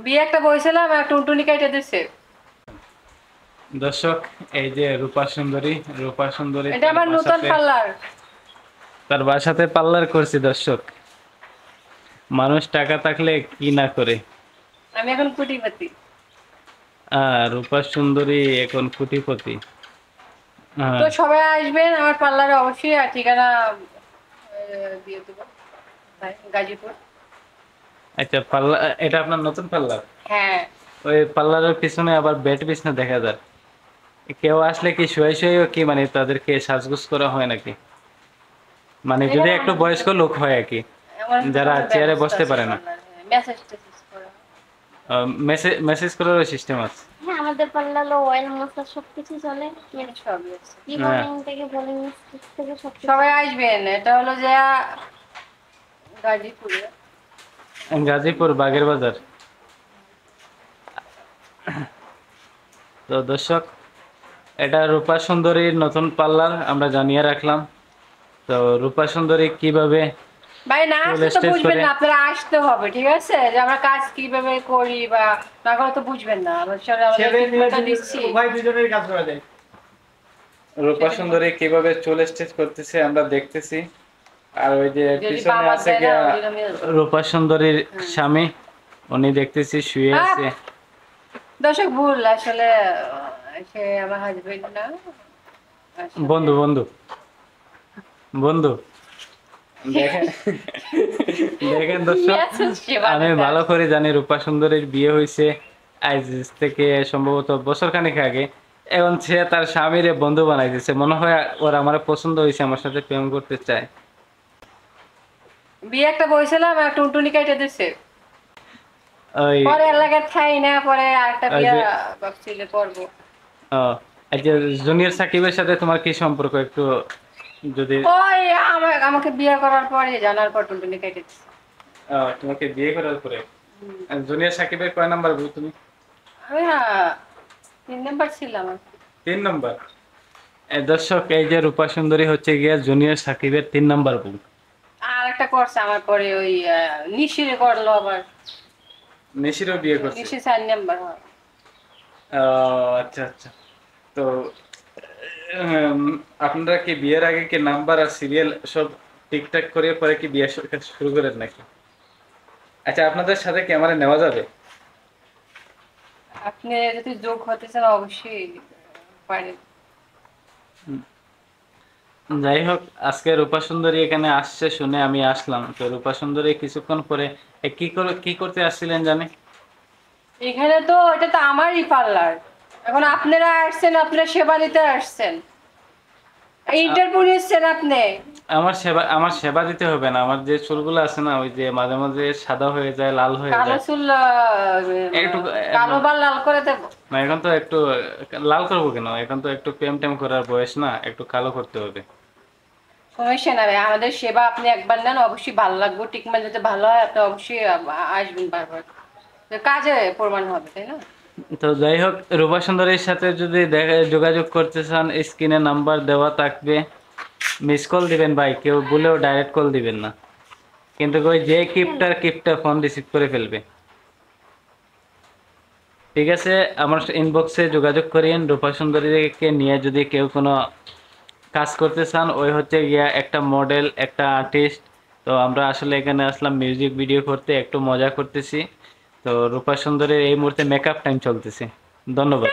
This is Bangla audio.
বিয়ে একটা বইছিলাম আর টুনটুনি কাইটা দিছে। দর্শক, এই যে রূপা সুন্দরী এটা আমার নতুন পার্লার। তার বাসাতে পার্লার করছি। দর্শক, মানুষ টাকা থাকলে কি না করে। আমি এখন কোটিপতি। রূপা সুন্দরী এখন কোটিপতি। তো হ্যাঁ। সবাই আসবেন আমার পার্লারে অবশ্যই, আর ঠিকানা দিয়ে দেবো। গাজীপুর। আচ্ছা, পার্লার এটা আপনার নতুন পার্লার? হ্যাঁ। ওই পার্লারের পিছনে আবার বেড বিছনা দেখা যায়। কেউ আসলে কি শুয়ে শুয়ে কি মানে তাদেরকে সাজগোজ করা হয় নাকি? মানে যদি একটু বয়স্ক লোক হয় আর কি, যারা চেয়ারে বসতে পারে না। মেসেজ টেসেজ করা। মেসেজ মেসেজ করার সিস্টেম আছে। হ্যাঁ, আমাদের পার্লারে অয়েল মাসাজ সবকিছু চলে। সবই আছে। হ্যাঁ। রিবনিং থেকে বোলিং থেকে সবকিছু। সবাই আসবেন, এটা হলো যে গাজীপুরে। গাজীপুর বাগের বাজার। তো দর্শক, এটা রূপা সুন্দরীর নতুন পার্লার আমরা জানিয়ে রাখলাম। তো রূপা সুন্দরী কিভাবে ভাই না চুল আসলে তো স্টেচ বুঝবেন করে। না, আপনারা আসতে হবে, ঠিক আছে? যে আমরা কাজ কিভাবে করি বা না করে তো বুঝবেন না। আমরা দিচ্ছি। রূপা সুন্দরী কিভাবে চুল স্টেচ করতেছে আমরা দেখতেছি। আর ওই যে যদি পিছনে বাবা আছে দেয় না, গিয়া ওই জন্য আমি- রূপা সুন্দরীর স্বামী, উনি দেখতেছি শুয়ে আছে। দর্শক ভুল আসলে, সে আমার হাজবেন্ড না। আসলে- বন্ধু বন্ধু বন্ধু দেখেন, দেখেন দর্শক, Message সে আমি বানাতে ভালো আসে। করে জানি রূপা সুন্দরীর বিয়ে হয়েছে আজ থেকে সম্ভবত বছর খানেক আগে। এখন সে তার স্বামীরে বন্ধু বানাইতেছে, মনে হয় ওর আমার পছন্দ হয়েছে, আমার সাথে প্রেম করতে চায়। বিয়ে একটা বইছিলাম আর টুনটুনি কাইটা দিছে। ওই পরে এলাকার ঠাই না, পরে আরেকটা ওই বিয়ে যে ভাবছিলে করবো। ও, এই যে জুনিয়র সাকিবের সাথে তোমার কি সম্পর্ক একটু যদি। ওই আমাকে বিয়ে করার পরে জানার পর টুনটুনি কাইটা দিছে। তোমাকে বিয়ে করার পরে জুনিয়র সাকিবের কয় নাম্বার বউ তুমি? আমি না 3 নাম্বার ছিলাম। 3 নম্বর। দর্শক, এই যে রূপা সুন্দরী হচ্ছে গিয়ে জুনিয়র সাকিবের 3 নম্বর বউ। আর একটা করছে আমার পরে, ওই নিশিরে করলো আবার। নিশিরও বিয়ে করছে? নিশি 4 নাম্বার। আচ্ছা আচ্ছা। তো উম, আপনারা কি বিয়ের আগে কি নাম্বার আর সিরিয়াল সব ঠিকঠাক করে পরে কি বিয়ে শুরু করেন নাকি? আচ্ছা, আপনাদের সাথে ক্যামেরা নেওয়া যাবে? আপনি যদি যোগ হতে চান অবশ্যই পারেন। যাই হোক, আজকে রূপা সুন্দরী এখানে আসছে শুনে আমি আসলাম। তো রূপা সুন্দরী কিছুক্ষণ পরে কি করতে আসছিলেন জানে? এখানে তো এটা তো আমারই পার্লার। এখন আপনারা আসছেন, আপনারা সেবা নিতে আসছেন, ইন্টারভিউ নিচ্ছেন আপনি। আমার সেবা দিতে হবে না। আমার যে চুলগুলো আছে না, ওই যে মাঝে মাঝে সাদা হয়ে যায়, লাল হয়ে কালো যায়। চুল একটু কালো বা লাল করে দেবো? না, এখন তো একটু লাল করবো কেন, এখন তো একটু প্রেম টেম করার বয়স না, একটু কালো করতে হবে। সমস্যা না ভাই, আমাদের সেবা আপনি একবার নেন অবশ্যই ভালো লাগবে। ট্রিটমেন্ট যদি ভালো হয় আপনি অবশ্যই আসবেন বারবার। তো কাজে প্রমাণ হবে, তাই না? তো যাই হোক, রূপা সুন্দরীর সাথে যদি যোগাযোগ করতে চান, স্ক্রিনে নাম্বার দেওয়া থাকবে, মিস কল দিবেন ভাই, কেউ বলেও ডাইরেক্ট কল দিবেন না। কিন্তু ওই যে কিপটা ফোন রিসিভ করে ফেলবে। ঠিক আছে, আমার ইনবক্সে যোগাযোগ করিয়েন। রূপা সুন্দরীকে নিয়ে যদি কেউ কোনো কাজ করতে চান, ওই হচ্ছে গিয়া একটা মডেল, একটা আর্টিস্ট। তো আমরা আসলে এখানে আসলাম মিউজিক ভিডিও করতে, একটু মজা করতেছি। তো রূপা সুন্দরীর এই মুহূর্তে মেকআপ টাইম চলতেছে। ধন্যবাদ।